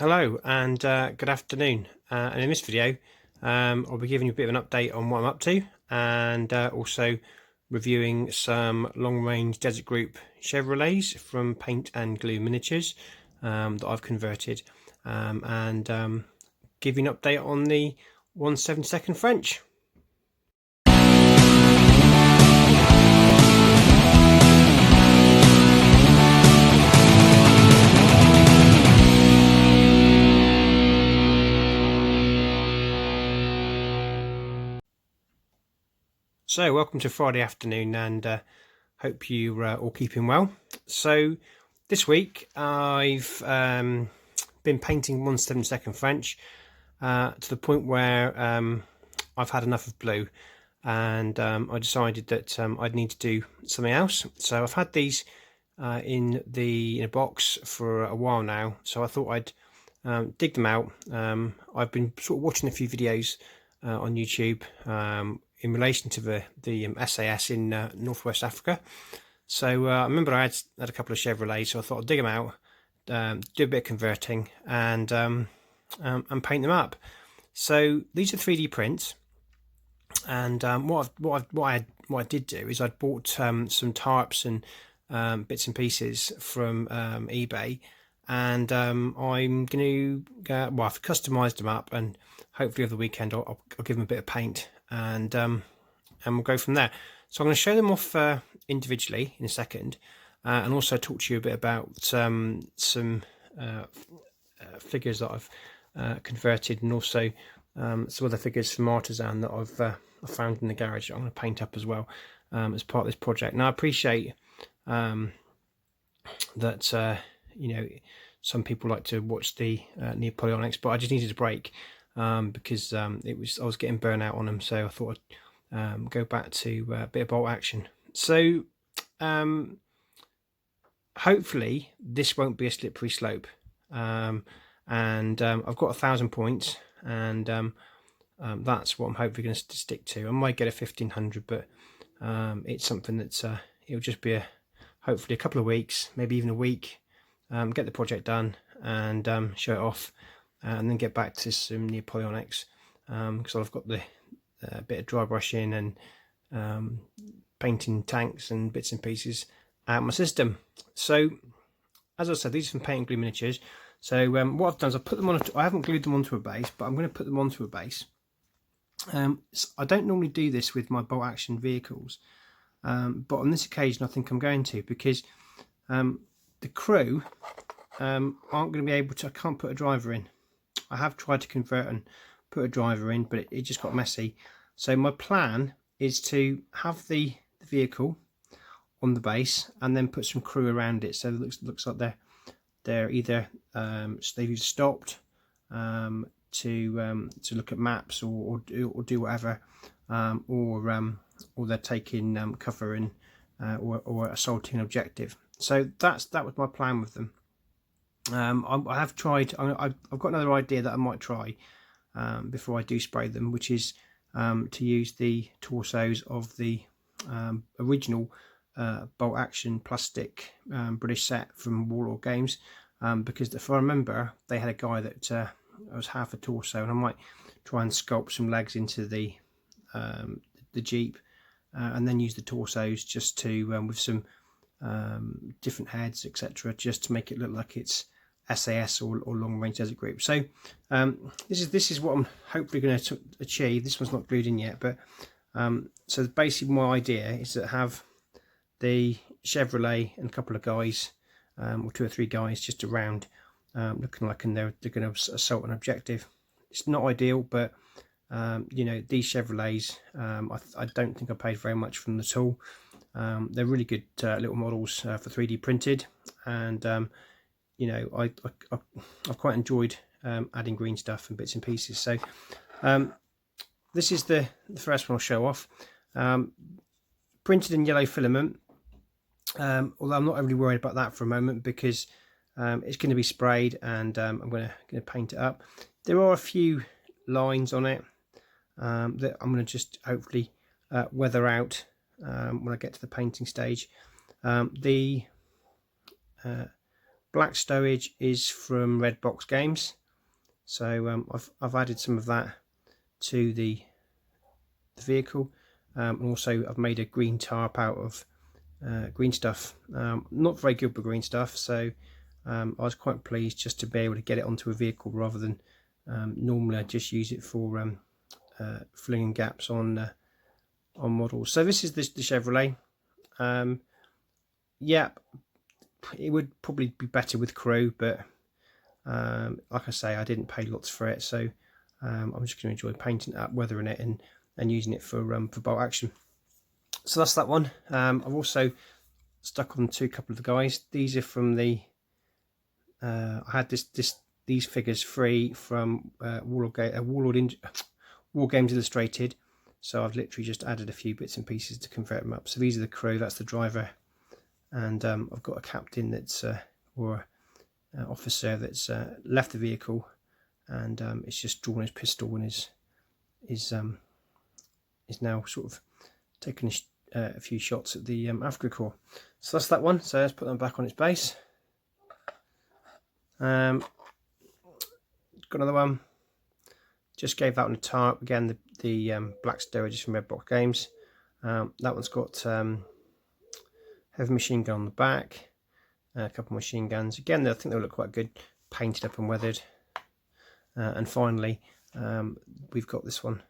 Hello and good afternoon. And in this video, I'll be giving you a bit of an update on what I'm up to, and also reviewing some long-range Desert Group Chevrolets from Paint and Glue Miniatures that I've converted, and give you an update on the 1/72 French. So welcome to Friday afternoon, and hope you're all keeping well. So this week I've been painting 1/72 French to the point where I've had enough of blue, and I decided that I'd need to do something else. So I've had these in a box for a while now, so I thought I'd dig them out. I've been sort of watching a few videos on YouTube in relation to the SAS in Northwest Africa. So I remember I had a couple of Chevrolets, so I thought I'd dig them out, do a bit of converting, and paint them up. So these are 3D prints, and what I did do is I'd bought some tarps and bits and pieces from eBay, and I'm going to well, I've customized them up, and hopefully over the weekend I'll give them a bit of paint, and we'll go from there. So I'm going to show them off individually in a second, and also talk to you a bit about some figures that I've converted, and also some other figures from Artisan that I've found in the garage that I'm going to paint up as well as part of this project. Now I appreciate that you know, some people like to watch the napoleonics, but I just needed a break because I was getting burnt out on them, so I thought I'd go back to a bit of bolt action. So hopefully this won't be a slippery slope, and I've got 1,000 points, and that's what I'm hopefully going to stick to. I might get a 1,500, but it's something that's it'll just be hopefully a couple of weeks, maybe even a week, get the project done, and show it off, and then get back to some napoleonics, because I've got the bit of dry brushing and painting tanks and bits and pieces out of my system. So as I said, these are from Paint and Glue Miniatures. So what I've done is I've put them on I haven't glued them onto a base, but I'm going to put them onto a base. So I don't normally do this with my bolt action vehicles, but on this occasion I think I'm going to, because the crew aren't going to be able to. I can't put a driver in. I have tried to convert and put a driver in, but it just got messy. So my plan is to have the vehicle on the base and then put some crew around it, so it looks like they're either they've stopped to look at maps or do whatever, or they're taking cover in or assaulting an objective. So that was my plan with them. I have tried. I've got another idea that I might try before I do spray them, which is to use the torsos of the original bolt action plastic British set from Warlord Games, because if I remember, they had a guy that was half a torso, and I might try and sculpt some legs into the Jeep, and then use the torsos just to with some different heads, etc., just to make it look like it's SAS or long range desert group. So this is what I'm hopefully going to achieve. This one's not glued in yet, but so basically my idea is to have the Chevrolet and a couple of guys, or 2 or 3 guys just around, looking like they're going to assault an objective. It's not ideal, but you know, these Chevrolets, I don't think I paid very much for them at all. They're really good little models for 3D printed, and you know, I've quite enjoyed adding green stuff and bits and pieces. So this is the first one I'll show off, printed in yellow filament, although I'm not really worried about that for a moment, because it's going to be sprayed, and I'm going to paint it up. There are a few lines on it that I'm going to just hopefully weather out when I get to the painting stage. The black stowage is from Redbox Games, so I've added some of that to the vehicle, and also I've made a green tarp out of green stuff. Not very good for green stuff, so I was quite pleased just to be able to get it onto a vehicle rather than normally I just use it for filling in gaps on models. So this is the Chevrolet. Yeah, it would probably be better with crew, but like I say, I didn't pay lots for it, so I'm just going to enjoy painting it up, weathering it, and using it for bolt action. So that's that one. I've also stuck on to a couple of the guys. These are from the I had these figures free from War Games Illustrated, so I've literally just added a few bits and pieces to convert them up. So these are the crew, that's the driver, and I've got a captain that's or officer that's left the vehicle, and it's just drawn his pistol and is now sort of taking a few shots at the Afrika Korps. So that's that one. So let's put them back on its base. Got another one. Just gave that one a tarp. Again, the black stowage is from Redbox Games. That one's got heavy machine gun on the back, a couple of machine guns. Again, I think they'll look quite good, painted up and weathered. And finally, we've got this one.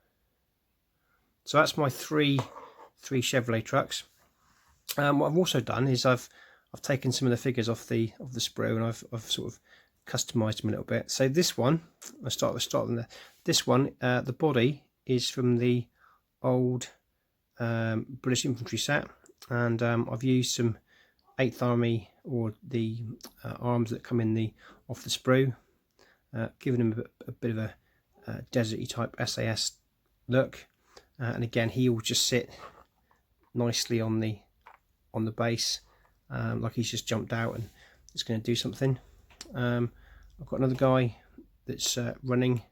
So that's my three Chevrolet trucks. What I've also done is I've taken some of the figures off the sprue, and I've sort of customized them a little bit. So this one, I start on there. This one, the body is from the old British infantry set, and I've used some 8th Army or the arms that come in off the sprue, giving them a bit of a deserty type SAS look. And again, he will just sit nicely on the base, like he's just jumped out and it's going to do something. I've got another guy that's running,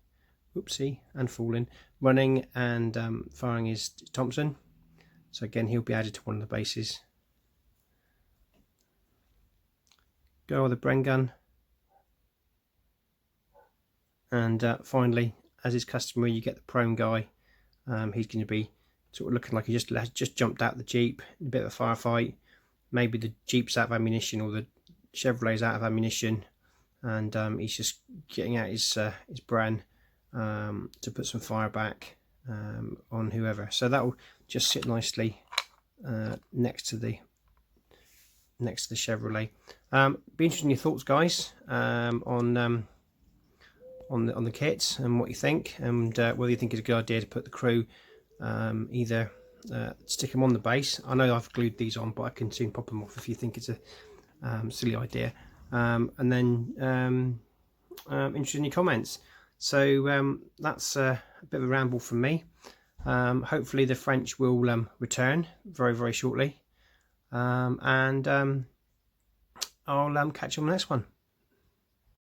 whoopsie, and falling, running and firing his Thompson. So again, he'll be added to one of the bases. Go with the Bren gun. And finally, as is customary, you get the prone guy. He's going to be sort of looking like he just jumped out the Jeep, a bit of a firefight. Maybe the Jeep's out of ammunition or the Chevrolet's out of ammunition, and he's just getting out his Bren to put some fire back on whoever. So that will just sit nicely next to the Chevrolet. Be interested in your thoughts, guys, on the kits and what you think, and whether you think it's a good idea to put the crew either stick them on the base. I know I've glued these on, but I can soon pop them off if you think it's a silly idea. And then interested in your comments. So that's a bit of a ramble from me. Hopefully the French will return very, very shortly, and I'll catch you on the next one.